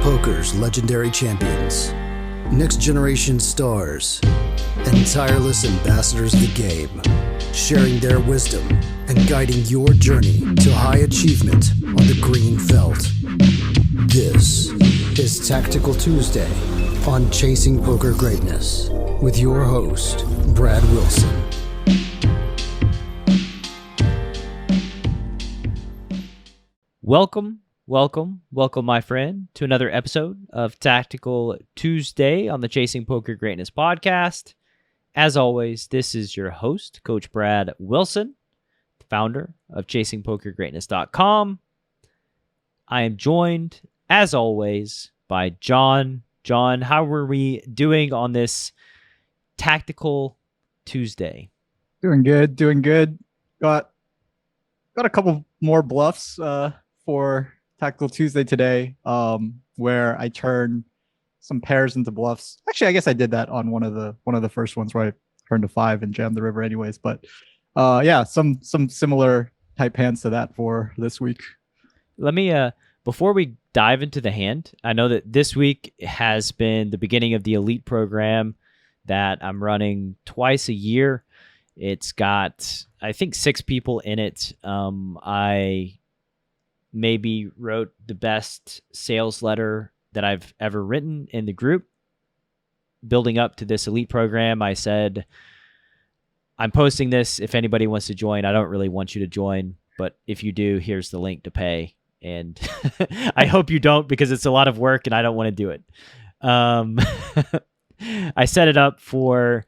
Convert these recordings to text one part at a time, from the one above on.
Poker's legendary champions, next generation stars, and tireless ambassadors of the game, sharing their wisdom and guiding your journey to high achievement on the green felt. This is Tactical Tuesday on Chasing Poker Greatness with your host, Brad Wilson. Welcome, my friend, to another episode of Tactical Tuesday on the Chasing Poker Greatness podcast. As always, this is your host, Coach Brad Wilson, founder of ChasingPokerGreatness.com. I am joined, as always, by Jon. Jon, how are we doing on this Tactical Tuesday? Doing good. Got a couple more bluffs for Tactical Tuesday today, where I turn some pairs into bluffs. Actually, I guess I did that on one of the first ones where I turned to 5 and jammed the river anyways. But yeah, some similar type hands to that for this week. Let me before we dive into the hand, I know that this week has been the beginning of the elite program that I'm running twice a year. It's got, I think, 6 people in it. I maybe wrote the best sales letter that I've ever written in the group. Building up to this elite program, I said, I'm posting this if anybody wants to join. I don't really want you to join, but if you do, here's the link to pay. And I hope you don't, because it's a lot of work and I don't want to do it. I set it up for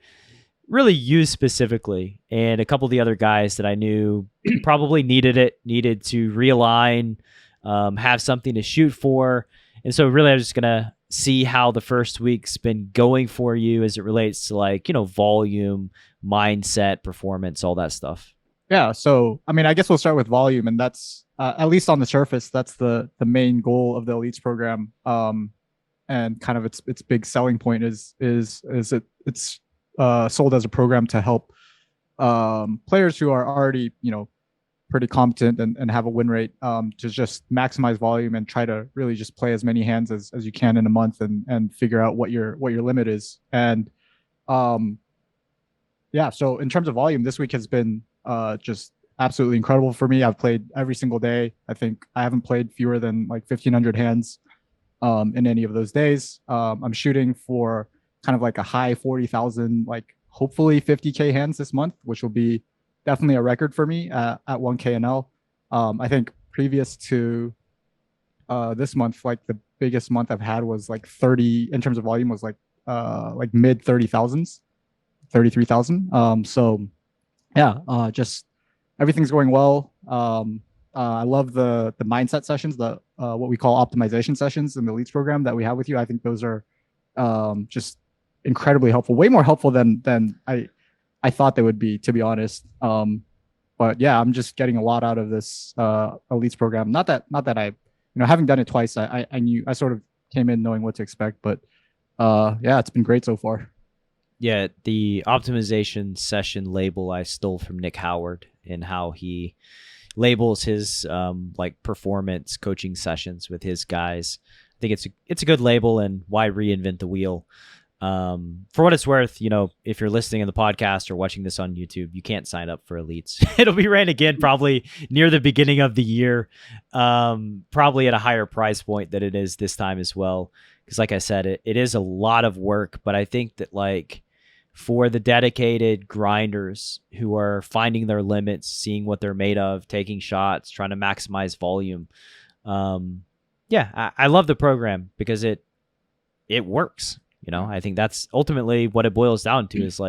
really you specifically, and a couple of the other guys that I knew probably needed to realign, have something to shoot for. And so really I'm just going to see how the first week's been going for you as it relates to volume, mindset, performance, all that stuff. Yeah. So, I mean, I guess we'll start with volume, and that's at least on the surface, that's the main goal of the elites program. And kind of its big selling point is it's sold as a program to help players who are already, pretty competent and have a win rate, to just maximize volume and try to really just play as many hands as you can in a month and figure out what your limit is. And yeah, so in terms of volume, this week has been just absolutely incredible for me. I've played every single day. I think I haven't played fewer than 1,500 hands in any of those days. I'm shooting for kind of a high 40,000, hopefully 50K hands this month, which will be definitely a record for me at 1K NL. I think previous to this month, the biggest month I've had was 30 in terms of volume, was mid 30,000s, 33,000. So yeah, just everything's going well. I love the mindset sessions, the what we call optimization sessions in the elites program that we have with you. I think those are just incredibly helpful, way more helpful than I thought they would be, to be honest. But yeah, I'm just getting a lot out of this elites program. Not that I, having done it twice, I knew, I sort of came in knowing what to expect, but yeah, it's been great so far. Yeah, the optimization session label I stole from Nick Howard and how he labels his performance coaching sessions with his guys. I think it's a good label, and why reinvent the wheel? For what it's worth, if you're listening in the podcast or watching this on YouTube, you can't sign up for elites. It'll be ran again probably near the beginning of the year, probably at a higher price point than it is this time as well. Because like I said, it is a lot of work, but I think that for the dedicated grinders who are finding their limits, seeing what they're made of, taking shots, trying to maximize volume. Yeah, I love the program because it works. I think that's ultimately what it boils down to, is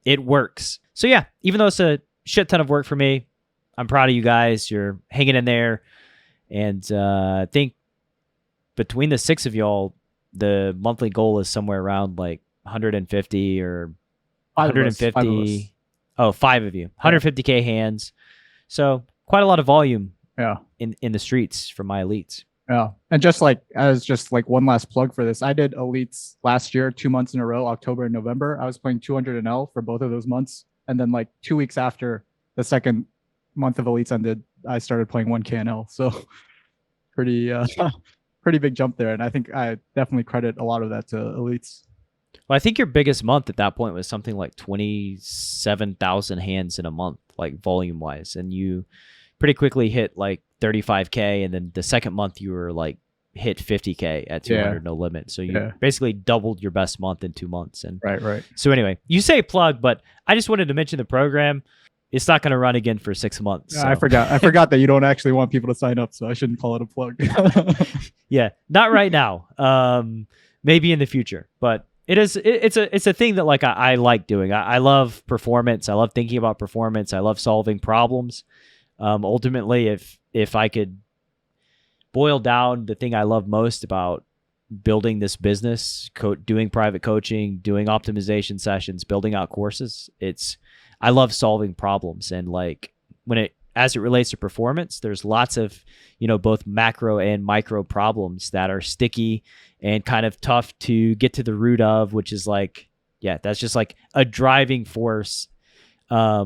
it works. So yeah, even though it's a shit ton of work for me, I'm proud of you guys. You're hanging in there. And I think between the 6 of y'all, the monthly goal is somewhere around 150 or 150. Oh, 5 of you, 150K hands. So quite a lot of volume. Yeah. In the streets for my elites. Yeah. And just one last plug for this, I did elites last year, 2 months in a row, October and November. I was playing 200 NL for both of those months. And then 2 weeks after the second month of elites ended, I started playing 1K NL. So pretty pretty big jump there, and I think I definitely credit a lot of that to elites. Well, I think your biggest month at that point was something like 27,000 hands in a month, like volume wise, and you pretty quickly hit like 35K, and then the second month you were like hit 50K at 200 no limit. So you basically doubled your best month in 2 months. And right. So anyway, you say plug, but I just wanted to mention the program. It's not going to run again for 6 months. So. I forgot that you don't actually want people to sign up, so I shouldn't call it a plug. Yeah, not right now. Maybe in the future, but it's a thing that like I like doing. I love performance. I love thinking about performance. I love solving problems. Ultimately, if I could boil down the thing I love most about building this business, doing private coaching, doing optimization sessions, building out courses, I love solving problems. And like as it relates to performance, there's lots of, both macro and micro problems that are sticky and kind of tough to get to the root of, which is like, that's just like a driving force for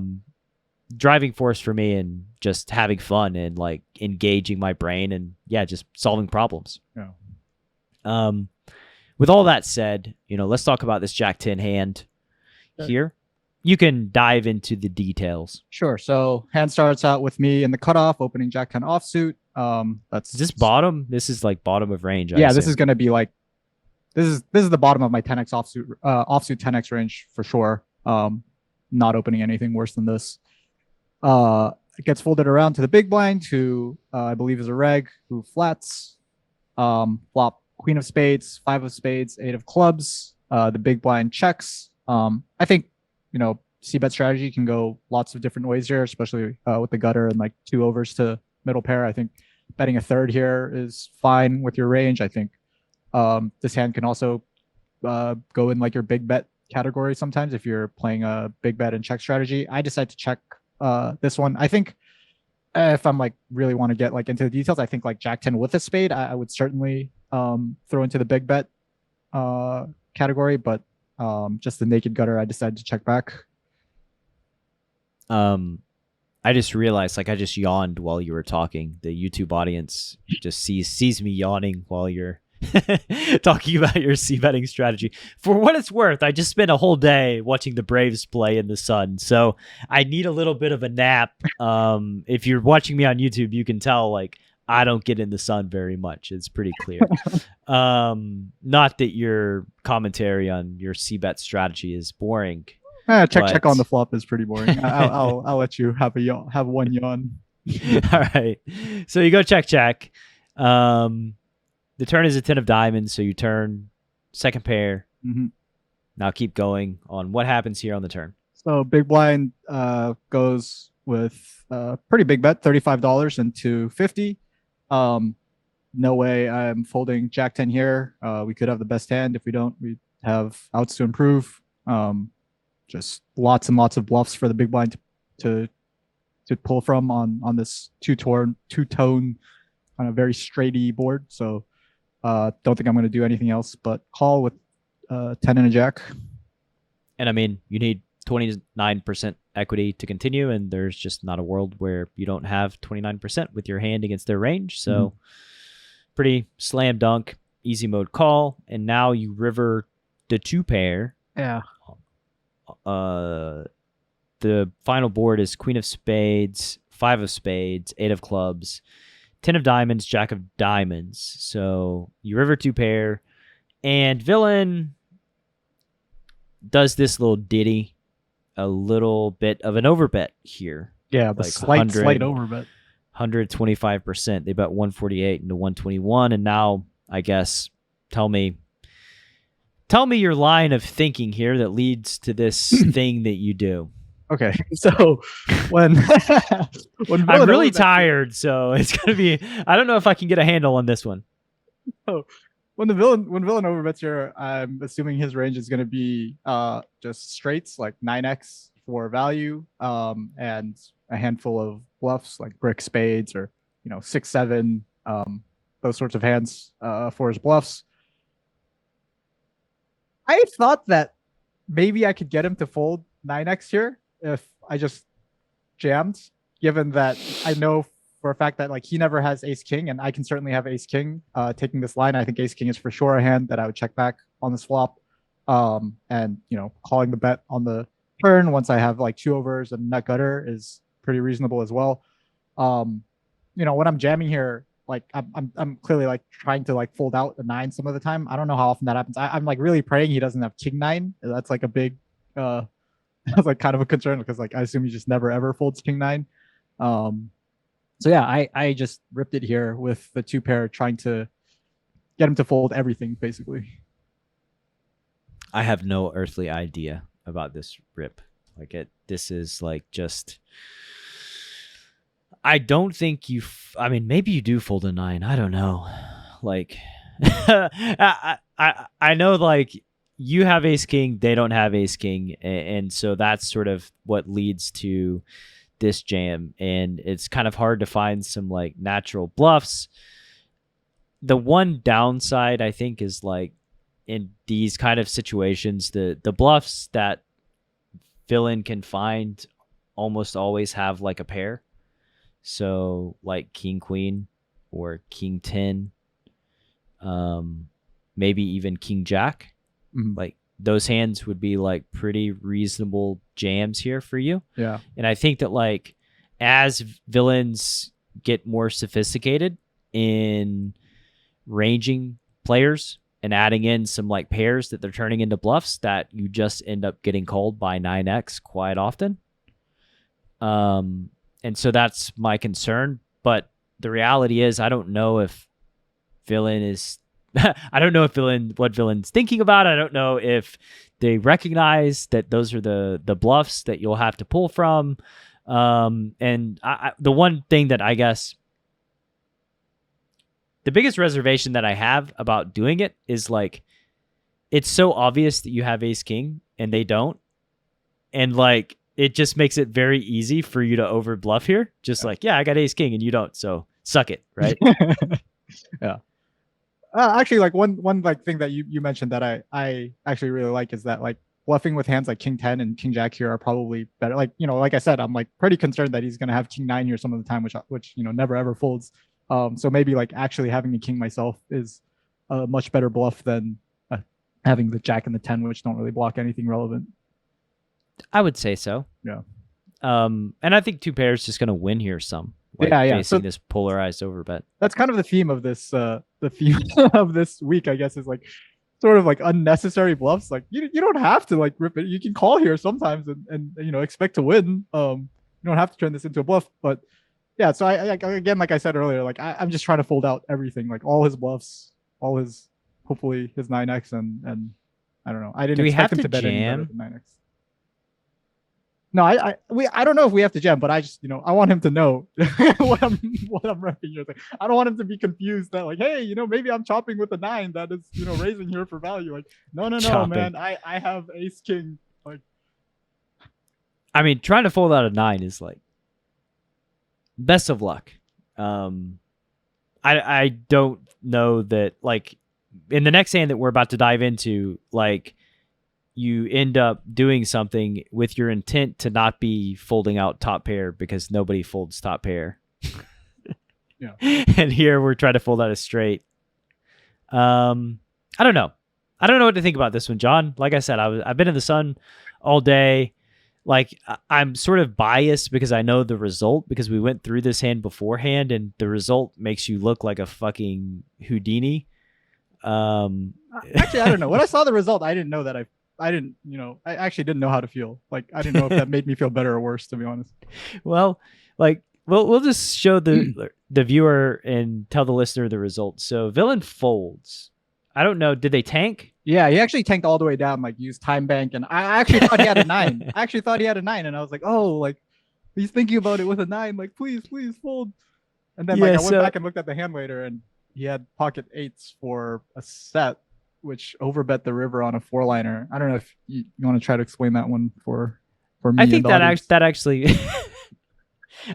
me, and just having fun and like engaging my brain and just solving problems. Yeah. With all that said, let's talk about this Jack 10 hand here. You can dive into the details. Sure. So hand starts out with me in the cutoff, opening Jack 10 offsuit. Is this bottom? This is like bottom of range. This is going to be like, this is the bottom of my 10x offsuit 10x range for sure. Not opening anything worse than this. It gets folded around to the big blind, who I believe is a reg, who flats, flop queen of spades, 5 of spades, 8 of clubs. The big blind checks. I think, c-bet strategy can go lots of different ways here, especially with the gutter and like 2 overs to middle pair. I think betting a third here is fine with your range. I think this hand can also go in like your big bet category sometimes if you're playing a big bet and check strategy. I decide to check this one. I think if I'm like really want to get like into the details, I think like Jack 10 with a spade, I would certainly throw into the big bet category, but just the naked gutter, I decided to check back. I just realized, like, I just yawned while you were talking. The YouTube audience just sees me yawning while you're talking about your c-betting strategy. For what it's worth, I just spent a whole day watching the Braves play in the sun, so I need a little bit of a nap. If you're watching me on YouTube, you can tell, like, I don't get in the sun very much. It's pretty clear. Not that your commentary on your c-bet strategy is boring. Check on the flop is pretty boring. I'll let you have one yawn. All right. So you go check. The turn is a 10 of diamonds, so you turn second pair. Mm-hmm. Now keep going on what happens here on the turn. So big blind goes with pretty big bet, $35 into 50. No way I'm folding Jack 10 here. We could have the best hand. If we don't, we have outs to improve. Just lots and lots of bluffs for the big blind to pull from on this two-tone on a very straighty board. So don't think I'm going to do anything else but call with 10 and a jack. And I mean, you need 29% equity to continue, and there's just not a world where you don't have 29% with your hand against their range. So pretty slam dunk, easy mode call. And now you river the 2 pair. Yeah. The final board is queen of spades, 5 of spades, 8 of clubs, 10 of diamonds, jack of diamonds. So you river 2 pair, and villain does this little ditty, a little bit of an overbet here. Yeah, the like slight overbet. 125%. They bet 148 into 121, and now I guess tell me your line of thinking here that leads to this thing that you do. Okay, so when I'm really tired, so it's gonna be. I don't know if I can get a handle on this one. Oh, when villain overbets here, I'm assuming his range is gonna be just straights like 9x for value, and a handful of bluffs like brick spades or 6-7, those sorts of hands for his bluffs. I thought that maybe I could get him to fold 9x here if I just jammed, given that I know for a fact that like he never has ace king, and I can certainly have ace king. Taking this line, I think ace king is for sure a hand that I would check back on this flop. And calling the bet on the turn once I have like 2 overs and nut gutter is pretty reasonable as well. When I'm jamming here, like I'm clearly like trying to like fold out a 9 some of the time. I don't know how often that happens. I'm like really praying he doesn't have king 9. That's like a big that's like kind of a concern, because like I assume he just never ever folds king 9. So yeah, I just ripped it here with the 2 pair, trying to get him to fold everything basically. I have no earthly idea about this rip. This is like just. I don't think I mean, maybe you do fold a 9. I don't know. Like, I know like you have ace king, they don't have ace king, and so that's sort of what leads to this jam. And it's kind of hard to find some like natural bluffs. The one downside I think is like in these kind of situations, the bluffs that villain can find almost always have like a pair. So like king queen or king 10, maybe even king jack. Like those hands would be like pretty reasonable jams here for you. Yeah. And I think that like as villains get more sophisticated in ranging players and adding in some like pairs that they're turning into bluffs, that you just end up getting called by 9x quite often. And so that's my concern. But the reality is, I don't know if villain is, I don't know if what villain's thinking about. I don't know if they recognize that those are the bluffs that you'll have to pull from. And the one thing that I guess, the biggest reservation that I have about doing it is like, it's so obvious that you have ace king and they don't. And like, it just makes it very easy for you to over bluff here. Just like, yeah, I got ace king and you don't, so suck it, right? Yeah. Actually, like one like thing that you mentioned that I actually really like is that like bluffing with hands like king 10 and king jack here are probably better. Like, like I said, I'm like pretty concerned that he's gonna have king 9 here some of the time, which never ever folds. So maybe like actually having the king myself is a much better bluff than having the jack and the 10, which don't really block anything relevant. I would say so. Yeah. And I think 2 pairs just going to win here some. Like facing this polarized overbet. That's kind of the theme of this. The theme of this week, I guess, is like sort of like unnecessary bluffs. Like you don't have to like rip it. You can call here sometimes and expect to win. You don't have to turn this into a bluff. But yeah, so I again, like I said earlier, like I'm just trying to fold out everything, like all his bluffs, all his hopefully his 9x and I don't know. I didn't expect him to bet any better than 9x. No, I don't know if we have to jam, but I just I want him to know what I'm repping here. Like, I don't want him to be confused that like, hey, maybe I'm chopping with a 9 that is raising here for value. Like, no, man, I have ace king. Like, I mean, trying to fold out a 9 is like best of luck. I don't know that like in the next hand that we're about to dive into, like, you end up doing something with your intent to not be folding out top pair because nobody folds top pair. Yeah. And here we're trying to fold out a straight. I don't know. I don't know what to think about this one, John. Like I said, I've been in the sun all day. Like, I'm sort of biased because I know the result, because we went through this hand beforehand and the result makes you look like a fucking Houdini. Actually, I don't know. When I saw the result, I didn't know that I actually didn't know how to feel. Like, I didn't know if that made me feel better or worse, to be honest. Well, like, we'll just show the viewer and tell the listener the result. So villain folds. I don't know. Did they tank? Yeah, he actually tanked all the way down, like used time bank. And I actually thought he had a 9. I actually thought he had a 9. And I was like, oh, like he's thinking about it with a 9. Like, please fold. And then I went back and looked at the hand later and he had pocket 8s for a set, which overbet the river on a 4-liner. I don't know if you want to try to explain that one for me. I think that actually,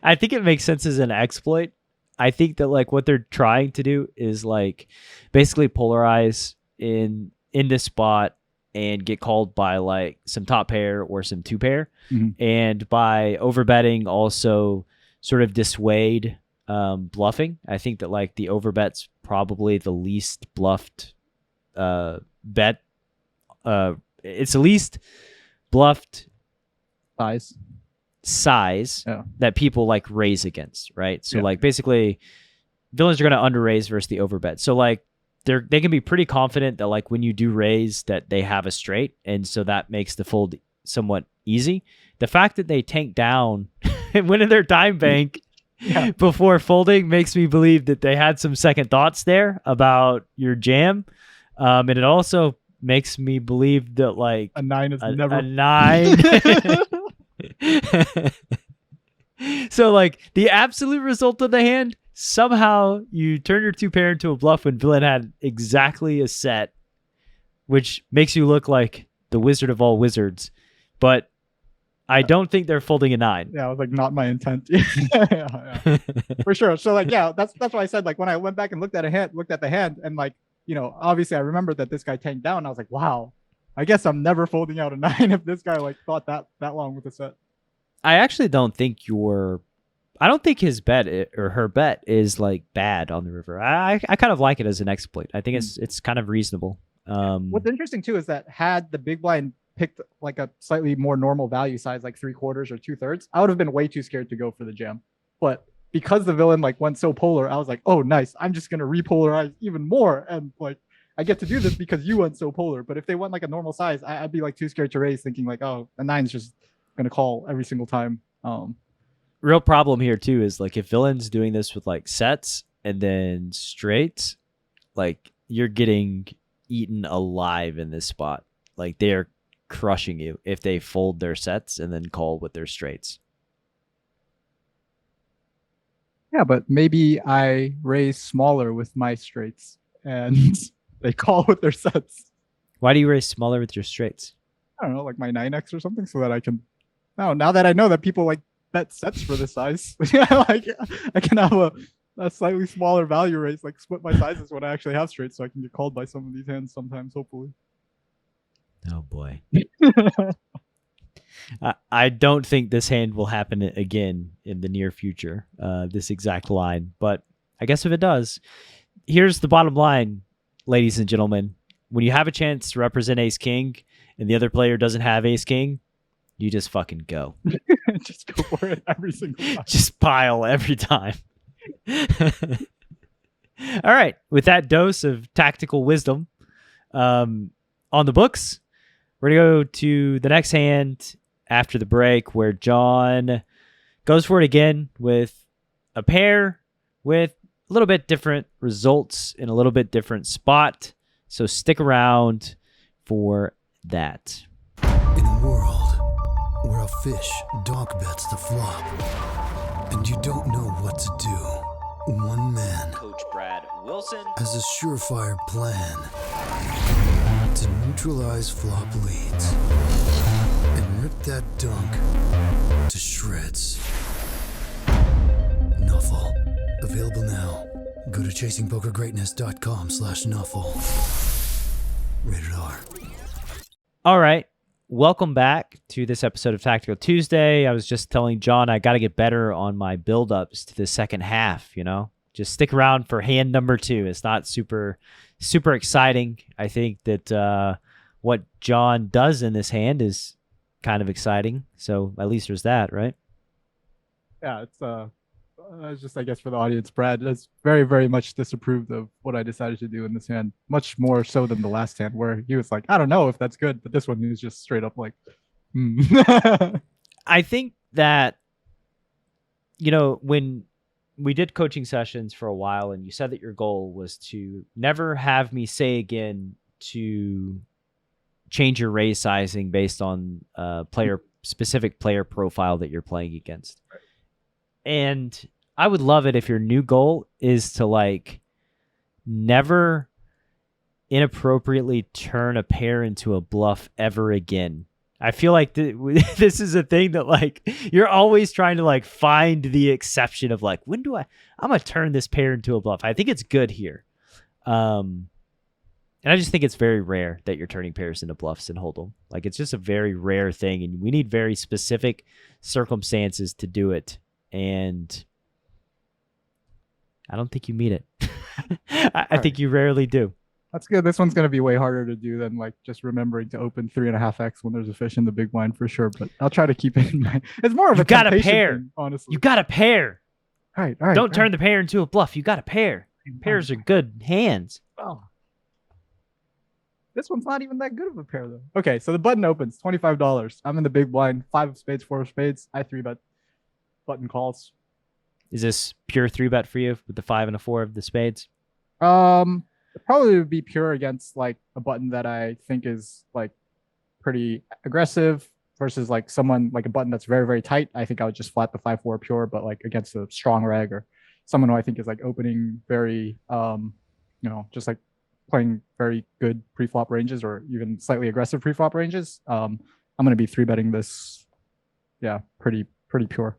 I think it makes sense as an exploit. I think that like what they're trying to do is like basically polarize in this spot and get called by like some top pair or some 2 pair. Mm-hmm. And by overbetting also sort of dissuade bluffing. I think that like the overbet's probably the least bluffed bet. It's the least bluffed size that people like raise against, right? So like basically villains are going to under raise versus the overbet. So like they can be pretty confident that like when you do raise that they have a straight, and so that makes the fold somewhat easy. The fact that they tank down and went in their time bank before folding makes me believe that they had some second thoughts there about your jam. And it also makes me believe that like a 9 is never a 9. So like the absolute result of the hand, somehow you turn your 2-pair into a bluff when villain had exactly a set, which makes you look like the wizard of all wizards. But I don't think they're folding a 9. Yeah, it was like not my intent. For sure. So like, that's why I said like when I went back and looked at the hand, and like, you know, obviously I remembered that this guy tanked down. I was like, wow, I guess I'm never folding out a 9 if this guy like thought that long with the set. I actually don't think I don't think his bet or her bet is like bad on the river. I kind of like it as an exploit. I think it's kind of reasonable. What's interesting too is that had the big blind picked like a slightly more normal value size, like 3/4 or 2/3, I would have been way too scared to go for the jam. But because the villain like went so polar, I was like, oh nice, I'm just gonna repolarize even more, and like I get to do this because you went so polar. But if they went like a normal size, I'd be like too scared to raise, thinking like, oh, a 9's just gonna call every single time. Real problem here too is like if villain's doing this with like sets and then straights, like you're getting eaten alive in this spot. Like they're crushing you if they fold their sets and then call with their straights. Yeah, but maybe I raise smaller with my straights and they call with their sets. Why do you raise smaller with your straights? I don't know, like my 9x or something, so that I can. Now that I know that people like bet sets for this size, like I can have a slightly smaller value raise, like split my sizes when I actually have straights, so I can get called by some of these hands sometimes, hopefully. Oh boy. I don't think this hand will happen again in the near future, this exact line. But I guess if it does, here's the bottom line, ladies and gentlemen. When you have a chance to represent ace king and the other player doesn't have ace king, you just fucking go. Just go for it every single time. Just pile every time. All right. With that dose of tactical wisdom on the books, we're going to go to the next hand after the break, where Jon goes for it again with a pair with a little bit different results in a little bit different spot. So stick around for that. In a world where a fish dog bets the flop and you don't know what to do, one man, Coach Brad Wilson, has a surefire plan to neutralize flop leads and rip that dunk to shreds. Nuffle. Available now. Go to chasingpokergreatness.com/Nuffle. Rated R. All right. Welcome back to this episode of Tactical Tuesday. I was just telling Jon I got to get better on my build-ups to the second half, you know? Just stick around for hand number 2. It's not super exciting. I think that what Jon does in this hand is kind of exciting. So at least there's that, right? Yeah, it's just, I guess, for the audience, Brad has very, very much disapproved of what I decided to do in this hand, much more so than the last hand, where he was like, I don't know if that's good, but this one he was just straight up like, I think that, you know, when we did coaching sessions for a while and you said that your goal was to never have me say again to change your raise sizing based on specific player profile that you're playing against. And I would love it if your new goal is to like never inappropriately turn a pair into a bluff ever again. I feel like this is a thing that like you're always trying to like find the exception of like, when do I'm going to turn this pair into a bluff. I think it's good here. And I just think it's very rare that you're turning pairs into bluffs in Hold'em. Like it's just a very rare thing, and we need very specific circumstances to do it. And I don't think you meet it. I think you rarely do. That's good. This one's gonna be way harder to do than like just remembering to open 3.5x when there's a fish in the big blind for sure. But I'll try to keep it in mind. It's more of You a got a temptation pair. thing, honestly. You got a pair. All right. Don't turn the pair into a bluff. You got a pair. Pairs are good hands. Oh. This one's not even that good of a pair though. Okay, so the button opens, $25. I'm in the big blind, 5 of spades, 4 of spades. I 3-bet. Button calls. Is this pure 3-bet for you with the 5 and a 4 of the spades? It probably would be pure against like a button that I think is like pretty aggressive versus like someone like a button that's very, very tight. I think I would just flat the 5-4 pure, but like against a strong reg or someone who I think is like opening very, just like playing very good pre-flop ranges or even slightly aggressive pre-flop ranges. I'm going to be 3-betting this. Yeah, pretty pure.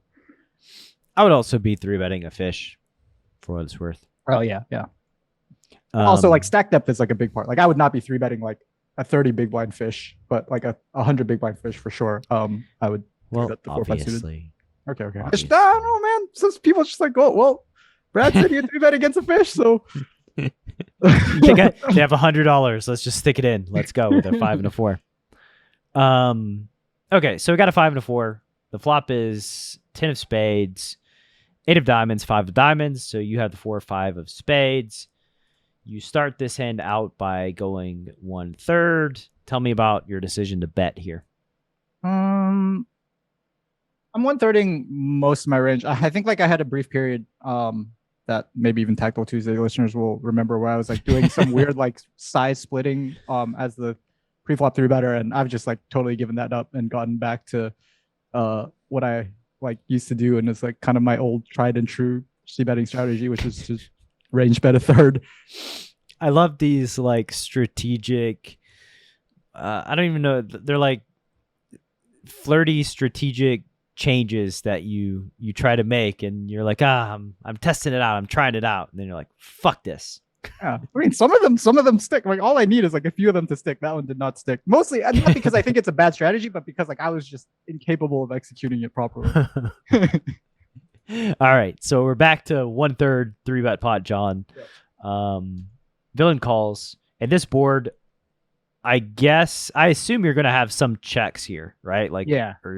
I would also be 3-betting a fish for what it's worth. Oh yeah. Also, like stack depth is like a big part. Like I would not be 3-betting like a 30 big blind fish, but like a 100 big blind fish for sure. I would. Well, the 4-5 suited. obviously. Okay. Obviously. I don't know, man. Some people just like, oh well, Brad said you 3-bet against a fish, so. They have $100. Let's just stick it in. Let's go with a 5 and a 4. Okay, so we got a 5 and a 4. The flop is 10 of spades, 8 of diamonds, 5 of diamonds. So you have the 4 or 5 of spades. You start this hand out by going 1/3. Tell me about your decision to bet here. I'm 1/3ing most of my range. I think like I had a brief period that maybe even Tactical Tuesday listeners will remember where I was like doing some weird like size splitting as the pre-flop 3-better, and I've just like totally given that up and gotten back to what I like used to do, and it's like kind of my old tried and true c-betting strategy, which is just range bet a third. I love these like strategic I don't even know, they're like flirty strategic changes that you try to make, and you're like, I'm testing it out, I'm trying it out, and then you're like, fuck this. Yeah, I mean, some of them stick. Like all I need is like a few of them to stick. That one did not stick. Mostly not because I think it's a bad strategy, but because like I was just incapable of executing it properly. All right, so we're back to 1/3 3-bet pot, John. Yep. Villain calls, and this board, I assume you're gonna have some checks here, right? Like, yeah, or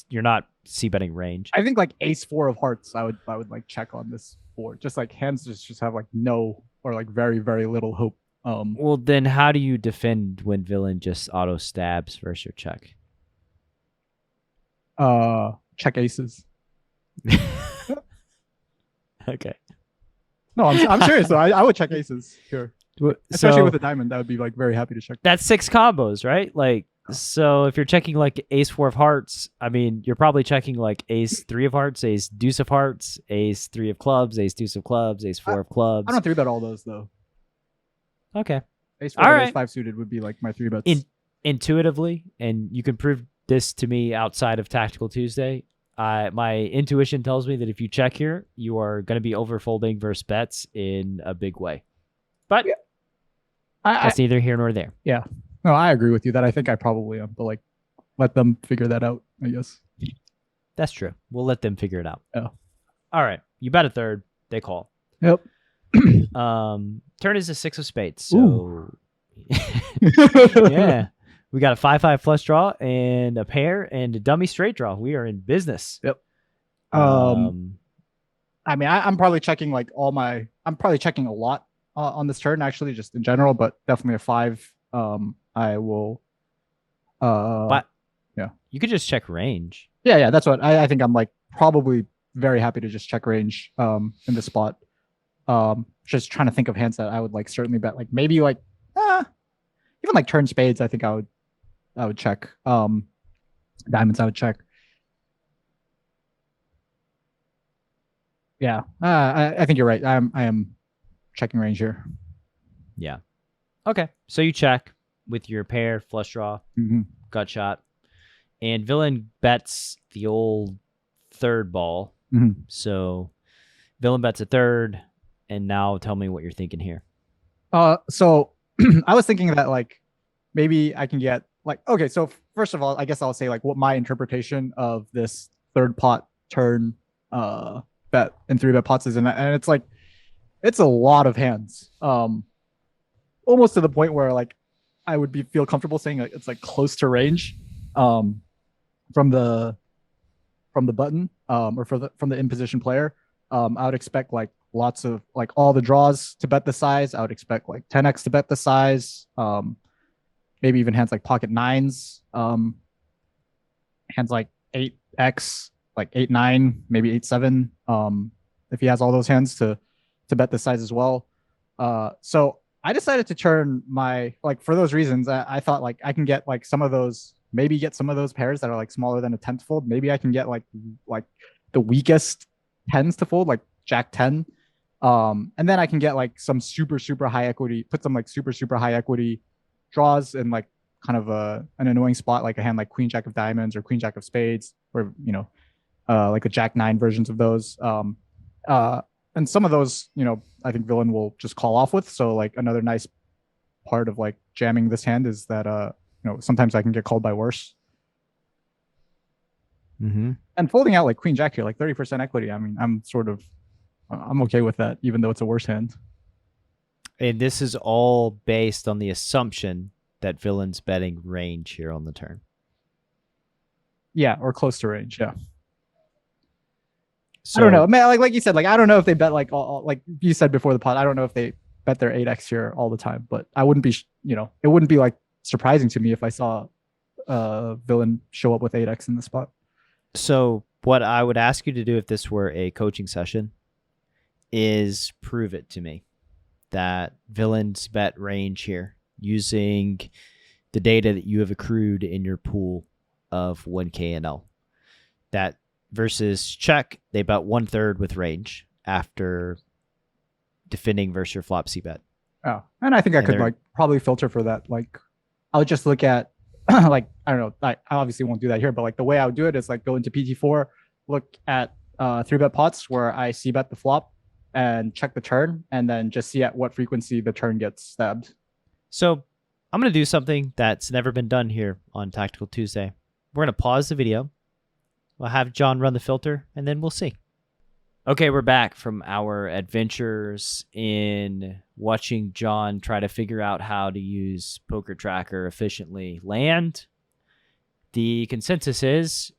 you're not c-betting range. I think like ace 4 of hearts, I would like check on this board. Just like hands just have like no or like very, very little hope. Well, then how do you defend when villain just auto stabs versus your check? Check aces. Okay. No, I'm serious though. I would check aces here, especially So with a diamond. I would be like very happy to check. that's 6 combos, right? Like, so if you're checking like ace 4 of hearts, I mean, you're probably checking like ace 3 of hearts, ace deuce of hearts, ace 3 of clubs, ace deuce of clubs, ace 4 of clubs. I don't 3-bet all those though. Okay. Ace 4 All and right. ace 5 suited would be like my 3-bets. Intuitively, and you can prove this to me outside of Tactical Tuesday. My intuition tells me that if you check here, you are going to be overfolding versus bets in a big way. But that's neither here nor there. Yeah. No, I agree with you that I think I probably am, but like let them figure that out, I guess. That's true. We'll let them figure it out. Oh. All right. You bet a third. They call. Yep. Turn is a 6 of spades. So yeah. We got a 5-5 flush draw and a pair and a dummy straight draw. We are in business. Yep. I mean, I'm probably checking like I'm probably checking a lot on this turn actually, just in general, but definitely a 5. I will. But yeah, you could just check range. Yeah. That's what I think. I'm like probably very happy to just check range in this spot. Just trying to think of hands that I would like certainly bet, like maybe like even like turn spades. I think I would check. Diamonds I would check. Yeah, I think you're right. I am checking range here. Yeah. Okay. So you check with your pair, flush draw, gut shot, and villain bets the old third ball. So villain bets a third, and now tell me what you're thinking here. So I was thinking that like maybe I can get like, okay, so first of all, I guess I'll say like what my interpretation of this third pot turn bet in 3-bet pots is, and it's like it's a lot of hands. Almost to the point where like I would feel comfortable saying like it's like close to range, from the button, or from the in position player. I would expect like lots of like all the draws to bet the size. I would expect like 10x to bet the size. Maybe even hands like pocket nines. Hands like 8x, like 8-9, maybe 8-7. If he has all those hands to bet the size as well. So I decided to turn my like for those reasons. I thought like I can get like some of those, maybe get some of those pairs that are like smaller than a 10th fold. Maybe I can get like the weakest tens to fold, like Jack 10. And then I can get like some super high equity, put some like super high equity draws in like kind of an annoying spot, like a hand like Queen Jack of Diamonds or Queen Jack of Spades, or like a Jack 9 versions of those. And some of those, I think Villain will just call off with. So like another nice part of like jamming this hand is that sometimes I can get called by worse. Mm-hmm. And folding out like Queen Jack here, like 30% equity. I mean, I'm okay with that, even though it's a worse hand. And this is all based on the assumption that Villain's betting range here on the turn. Yeah, or close to range. Yeah. So, I don't know. Man, like you said, like I don't know if they bet like all like you said before the pod. I don't know if they bet their 8x here all the time, but I wouldn't be, it wouldn't be like surprising to me if I saw Villain show up with 8x in the spot. So what I would ask you to do if this were a coaching session is prove it to me that Villain's bet range here using the data that you have accrued in your pool of 1K and L. That versus check, they bet 1/3 with range after defending versus your flop C bet. Oh, and I think I could like probably filter for that. Like I would just look at like, I don't know, I obviously won't do that here, but like the way I would do it is like go into PT4, look at 3-bet pots where I C bet the flop and check the turn, and then just see at what frequency the turn gets stabbed. So I'm going to do something that's never been done here on Tactical Tuesday. We're going to pause the video. We'll have Jon run the filter, and then we'll see. Okay, we're back from our adventures in watching Jon try to figure out how to use Poker Tracker efficiently land. The consensus is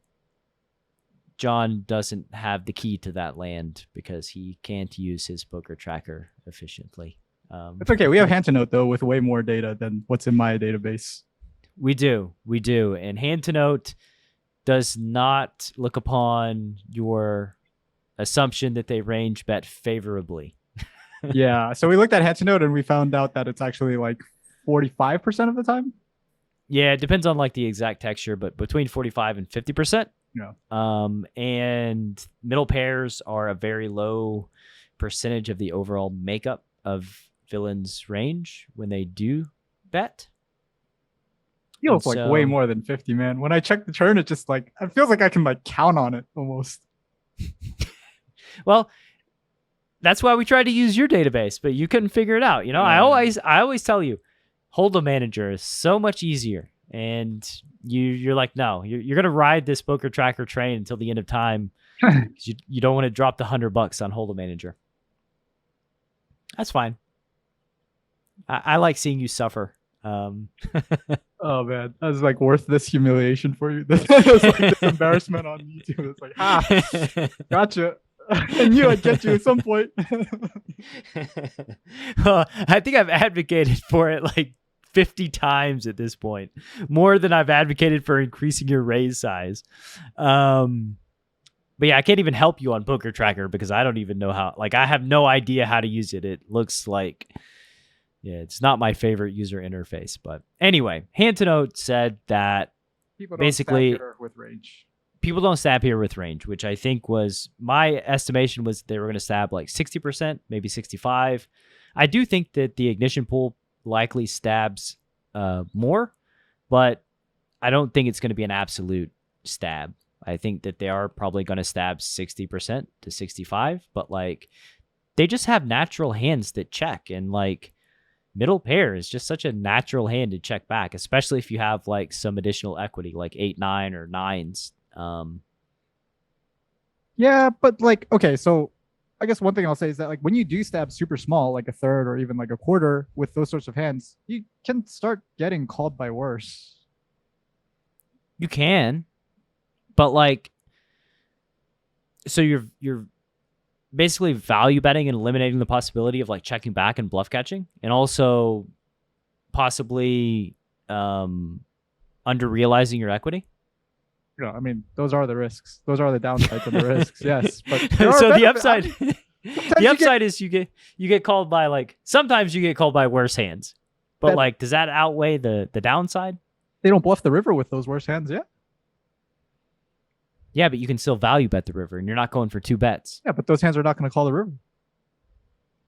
Jon doesn't have the key to that land because he can't use his Poker Tracker efficiently. It's okay. We have Hand to Note, though, with way more data than what's in my database. We do. And Hand to Note does not look upon your assumption that they range bet favorably. Yeah. So we looked at Hand to Note and we found out that it's actually like 45% of the time. Yeah, it depends on like the exact texture, but between 45 and 50%. Yeah. And middle pairs are a very low percentage of the overall makeup of Villain's range when they do bet. Feels like way more than 50, man. When I check the turn, it just like it feels like I can like count on it almost. Well, that's why we tried to use your database, but you couldn't figure it out. Yeah. I always tell you, Hold'em Manager is so much easier, and you're like, no, you're gonna ride this Poker Tracker train until the end of time. you don't want to drop the $100 on Hold'em Manager. That's fine. I like seeing you suffer. Oh man, that's like worth this humiliation for you. This like this embarrassment on YouTube. It's like, gotcha. I knew I'd get you at some point. Well, I think I've advocated for it like 50 times at this point, more than I've advocated for increasing your raise size. But yeah, I can't even help you on Poker Tracker because I don't even know how. Like, I have no idea how to use it. It looks like. Yeah, it's not my favorite user interface, but anyway, Hand to Note said that people basically don't stab here with range. People don't stab here with range, which I think was my estimation was they were going to stab like 60%, maybe 65. I do think that the ignition pool likely stabs more, but I don't think it's going to be an absolute stab. I think that they are probably going to stab 60% to 65, but like they just have natural hands that check, and like middle pair is just such a natural hand to check back, especially if you have like some additional equity, like 8-9 or 9s. Yeah, but like, okay, so I guess one thing I'll say is that like when you do stab super small, like a third or even like a quarter with those sorts of hands, you can start getting called by worse. You can, but like, so you're basically value betting and eliminating the possibility of like checking back and bluff catching, and also possibly under realizing your equity. I mean, those are the risks. Those are the downsides and the risks. Yes, but there are So the benefits. upside, Sometimes the you upside is you get called by like sometimes you get called by worse hands, but That- like does that outweigh the downside? They don't bluff the river with those worse hands. Yeah. Yeah, but you can still value bet the river, and you're not going for 2 bets. Yeah, but those hands are not going to call the river.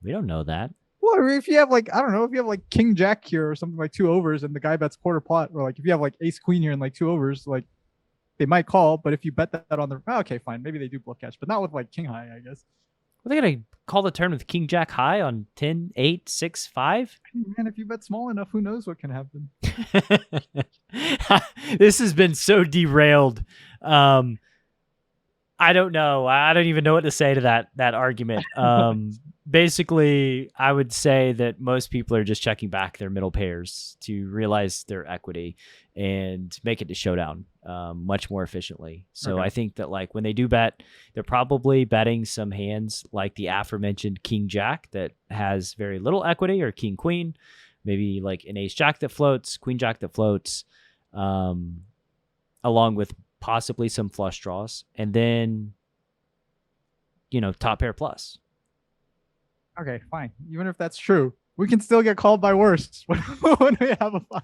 We don't know that. Well, if you have like, I don't know, if you have like King Jack here or something like 2 overs and the guy bets quarter pot, or like if you have like Ace Queen here and like 2 overs, like they might call, but if you bet that on the okay, fine, maybe they do bluff catch, but not with like King High, I guess. Are they gonna call the turn with King Jack high on 10, 8, 6, 5? Man, if you bet small enough, who knows what can happen? This has been so derailed. I don't know. I don't even know what to say to that argument. Basically, I would say that most people are just checking back their middle pairs to realize their equity and make it to showdown much more efficiently. So Okay. I think that like when they do bet, they're probably betting some hands like the aforementioned King Jack that has very little equity, or King Queen, maybe like an Ace Jack that floats, Queen Jack that floats, along with possibly some flush draws, and then top pair plus. Okay, fine. Even if that's true, we can still get called by worse when we have a 5.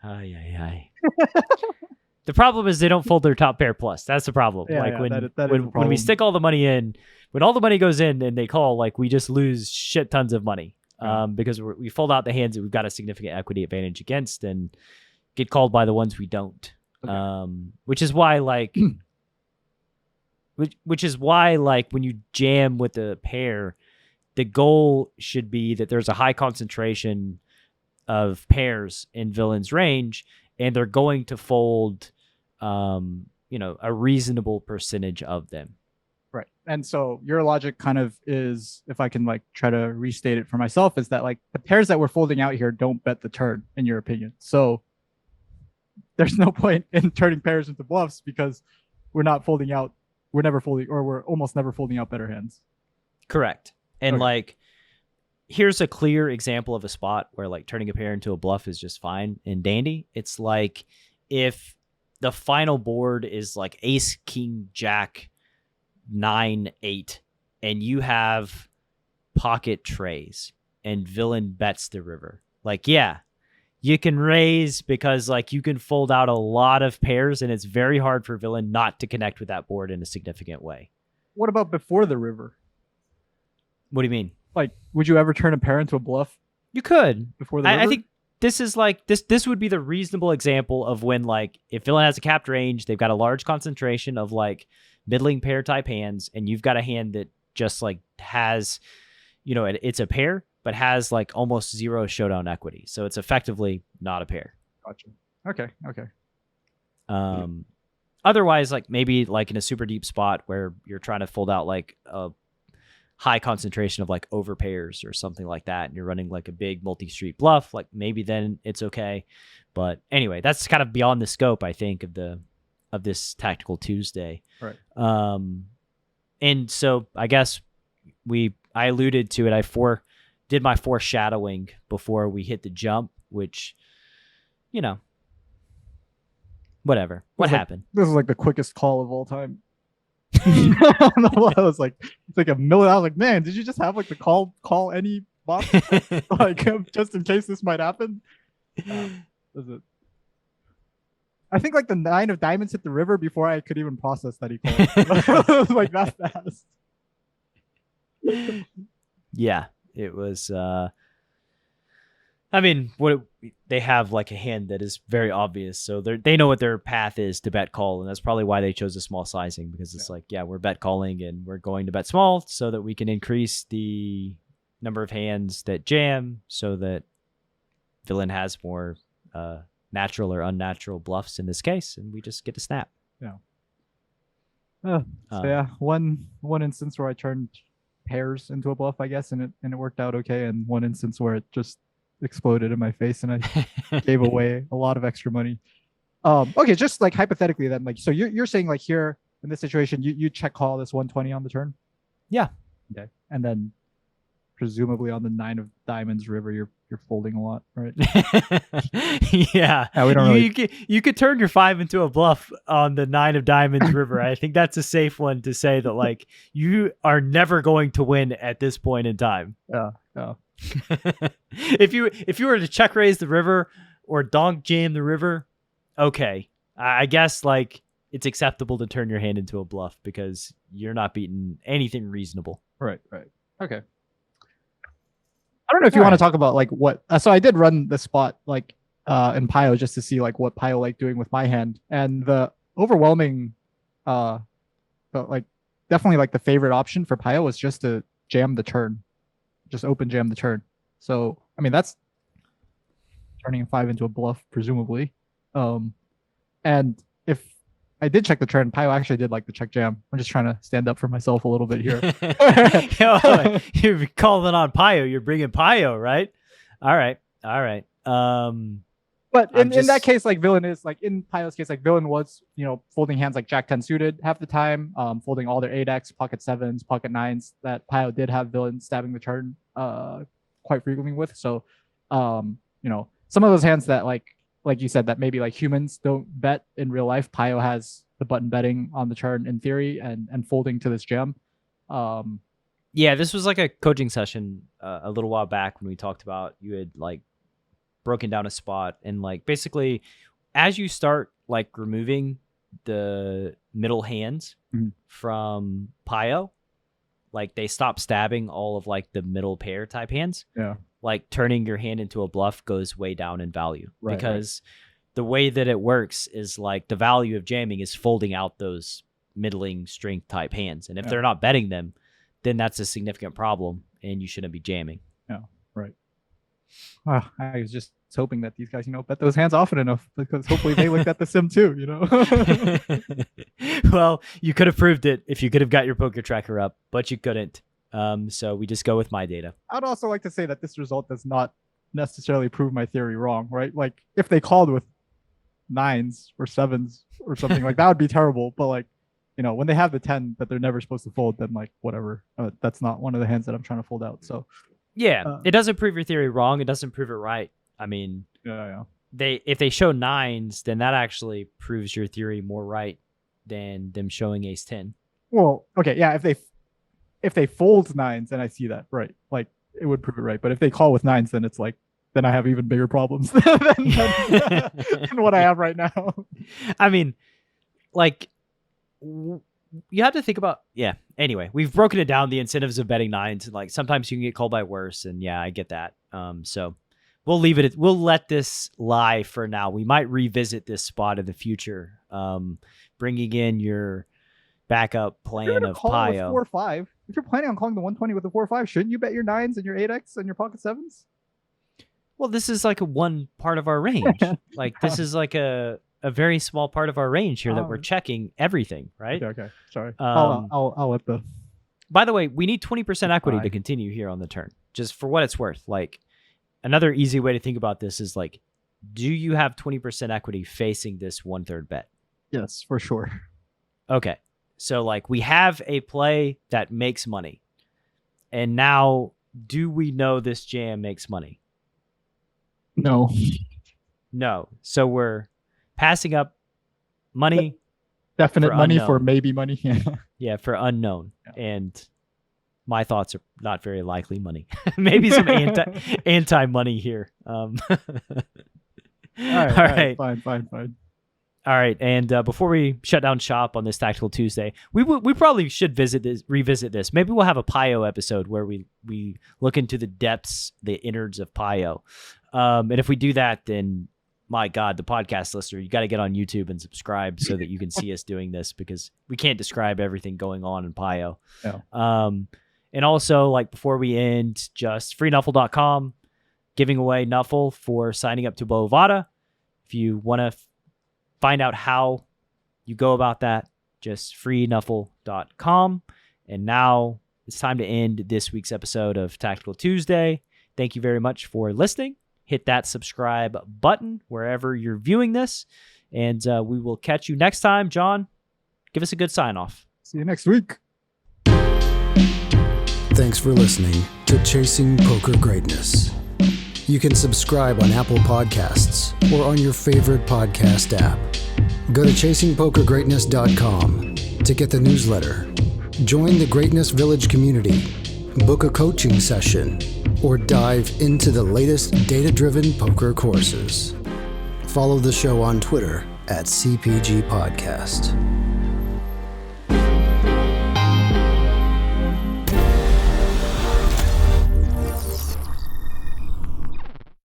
Ay. The problem is they don't fold their top pair plus. That's the problem. Yeah, like yeah, when that is a when we problem. stick all the money in, when all the money goes in and they call, like we just lose shit tons of money because we fold out the hands that we've got a significant equity advantage against and get called by the ones we don't. Okay. Which is why like which is why like when you jam with a pair, the goal should be that there's a high concentration of pairs in villain's range, and they're going to fold a reasonable percentage of them. Right. And so your logic kind of is, if I can like try to restate it for myself, is that like the pairs that we're folding out here don't bet the turn, in your opinion. So there's no point in turning pairs into bluffs because we're not folding out, we're never folding, or we're almost never folding out better hands. Correct. And Okay. like, here's a clear example of a spot where like turning a pair into a bluff is just fine and dandy. It's like if the final board is like Ace, King, Jack, 9, 8, and you have pocket trays and villain bets the river. Like, yeah, you can raise because like you can fold out a lot of pairs, and it's very hard for villain not to connect with that board in a significant way. What about before the river? What do you mean? Like, would you ever turn a pair into a bluff You could. before the river? I think this is like this would be the reasonable example of when like if villain has a capped range, they've got a large concentration of like middling pair type hands, and you've got a hand that just like has, it's a pair but has like almost 0 showdown equity, so it's effectively not a pair. Gotcha. Okay. Otherwise, like maybe like in a super deep spot where you're trying to fold out like a high concentration of like over pairs or something like that, and you're running like a big multi-street bluff, like maybe then it's okay. But anyway, that's kind of beyond the scope, I think, of this Tactical Tuesday. Right. And so I guess I alluded to it. I did my foreshadowing before we hit the jump, which, whatever. What happened? This is like the quickest call of all time. I was like, it's like a million. I was like, man, did you just have like the call any box like just in case this might happen? Was it? I think like the 9 of diamonds hit the river before I could even process that he called. It was like that fast. Yeah, it was. I mean, they have like a hand that is very obvious, so they know what their path is to bet call, and that's probably why they chose a small sizing, because it's like, yeah, we're bet calling and we're going to bet small so that we can increase the number of hands that jam, so that villain has more natural or unnatural bluffs in this case, and we just get to snap. Yeah. So yeah, one instance where I turned pairs into a bluff, I guess, and it worked out okay, and one instance where it just exploded in my face and I gave away a lot of extra money. Okay, just like hypothetically then, like so you're saying like here in this situation, you check call this 120 on the turn? Yeah. Okay. And then presumably on the 9 of diamonds river, you're folding a lot, right? Yeah. We don't You could turn your 5 into a bluff on the 9 of diamonds river. I think that's a safe one to say that like you are never going to win at this point in time. Yeah. If you were to check raise the river or donk jam the river, okay. I guess like it's acceptable to turn your hand into a bluff because you're not beating anything reasonable. Right. Okay. I don't know if you want to talk about like what. So I did run the spot like in Pio just to see like what Pio liked doing with my hand, and the overwhelming, but like definitely like the favorite option for Pio was just to jam the turn, just open jam the turn. So I mean that's turning a 5 into a bluff presumably, and if I did check the turn, Pio actually did like the check jam. I'm just trying to stand up for myself a little bit here. You're calling on Pio. You're bringing Pio, right? All right. But in that case, like villain is like in Pio's case, like villain was, folding hands like Jack 10 suited half the time, folding all their 8x, pocket 7s, pocket 9s that Pio did have villain stabbing the turn quite frequently with. So, some of those hands that like you said, that maybe like humans don't bet in real life, Pio has the button betting on the turn in theory and folding to this jam. Yeah, this was like a coaching session a little while back when we talked about you had like broken down a spot and like basically as you start like removing the middle hands from Pio, like they stop stabbing all of like the middle pair type hands. Yeah. Like turning your hand into a bluff goes way down in value because right. The way that it works is like the value of jamming is folding out those middling strength type hands. And if they're not betting them, then that's a significant problem and you shouldn't be jamming. Yeah. Right. I was just hoping that these guys, bet those hands often enough because hopefully they looked at the sim too, Well, you could have proved it if you could have got your poker tracker up, but you couldn't. So we just go with my data. I'd also like to say that this result does not necessarily prove my theory wrong, right? Like if they called with 9s or 7s or something like that would be terrible. But like, when they have the 10 that they're never supposed to fold, then like whatever. That's not one of the hands that I'm trying to fold out. So yeah, it doesn't prove your theory wrong. It doesn't prove it right. I mean, if they show 9s, then that actually proves your theory more right than them showing ace 10. Well, okay, yeah. If they fold 9s, then I see that, right? Like it would prove it right. But if they call with 9s, then it's like, then I have even bigger problems than what I have right now. I mean, like you have to think about, anyway, we've broken it down, the incentives of betting 9s, and like sometimes you can get called by worse. And yeah, I get that. So we'll leave it. We'll let this lie for now. We might revisit this spot in the future. Bringing in your backup plan of Pio. 4-5. If you're planning on calling the 120 with a 4-5, shouldn't you bet your 9s and your 8x and your pocket 7s? Well, this is like a one part of our range. Like this is like a very small part of our range here that we're checking everything, right? Okay. Sorry. I'll let the. By the way, we need 20% equity to continue here on the turn, just for what it's worth. Like another easy way to think about this is like, do you have 20% equity facing this 1/3 bet? Yes, for sure. Okay. So like we have a play that makes money. And now do we know this jam makes money? No. So we're passing up money. Definite money unknown. For maybe money. Yeah, for unknown. Yeah. And my thoughts are not very likely money. Maybe some anti money here. All right. Fine. All right, and before we shut down shop on this Tactical Tuesday, we probably should revisit this. Maybe we'll have a Pio episode where we look into the depths, the innards of Pio. And if we do that, then my God, the podcast listener, you got to get on YouTube and subscribe so that you can see us doing this because we can't describe everything going on in Pio. No. And also, like before we end, just freenuffle.com, giving away Nuffle for signing up to Bovada. If you want to find out how you go about that, just freenuffle.com. And now it's time to end this week's episode of Tactical Tuesday. Thank you very much for listening. Hit that subscribe button wherever you're viewing this. And we will catch you next time. Jon, give us a good sign off. See you next week. Thanks for listening to Chasing Poker Greatness. You can subscribe on Apple Podcasts or on your favorite podcast app. Go to chasingpokergreatness.com to get the newsletter. Join the Greatness Village community, book a coaching session, or dive into the latest data-driven poker courses. Follow the show on Twitter at CPG Podcast.